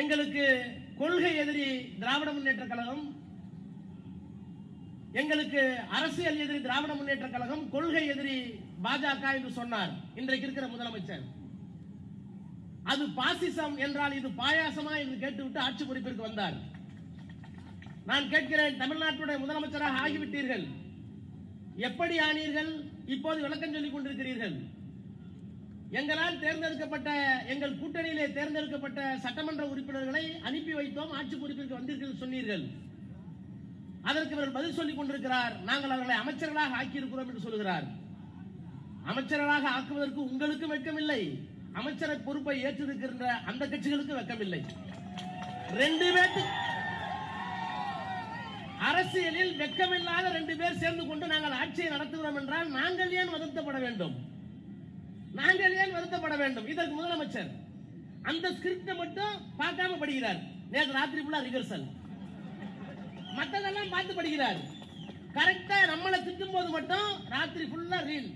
எங்களுக்கு கொள்கை எதிரி திராவிட முன்னேற்ற கழகம், எங்களுக்கு அரசியல் எதிரி திராவிட முன்னேற்ற கழகம், கொள்கை எதிரி பாஜக என்று சொன்னார் இன்றைக்கு இருக்கிற முதலமைச்சர். அது பாசிசம் என்றால் இது பாயாசமா என்று கேட்டுவிட்டு ஆட்சி பொறுப்பிற்கு வந்தார். நான் கேட்கிறேன், தமிழ்நாட்டுடைய முதலமைச்சராக ஆகிவிட்டீர்கள், எப்படி ஆனீர்கள்? இப்போது விளக்கம் சொல்லிக் கொண்டிருக்கிறீர்கள். எங்களால் தேர்ந்தெடுக்கப்பட்ட, எங்கள் கூட்டணியிலே தேர்ந்தெடுக்கப்பட்ட சட்டமன்ற உறுப்பினர்களை அனுப்பி வைத்தோம், ஆட்சி பொறுப்பிற்கு வந்தீர்கள் சொன்னீர்கள். அதற்கு இவர் பதில் சொல்லிக் கொண்டிருக்கிறார், நாங்கள் அவர்களை அமைச்சர்களாக ஆக்கியிருக்கிறோம் என்று சொல்கிறார். அமைச்சர்களாக ஆக்குவதற்கு உங்களுக்கு வெட்கமில்லை, அமைச்சரை பொறுப்பை ஏற்றிருக்கின்ற அந்த கட்சிகளுக்கு வெட்கமில்லை. ரெண்டு பேருக்கு அரசியலில் வெட்கமில்லாத ரெண்டு பேர் சேர்ந்து கொண்டு நாங்கள் ஆட்சியை நடத்துகிறோம் என்றால் நாங்கள் ஏன் வருத்தப்பட வேண்டும்? நாங்கள் ஏன் வருத்தப்பட வேண்டும்? இதற்கு முதலமைச்சர் அந்த ஸ்கிரிப்ட் மட்டும் பார்க்காம படிக்கிறார். நேற்று ராத்திரி ஃபுல்லா ரிஹர்சல், மற்றதெல்லாம் பார்த்து படிக்கிறார். கரெக்டா நம்மளை திட்டும் போது மட்டும் ராத்திரி ஃபுல்லா ரீல்.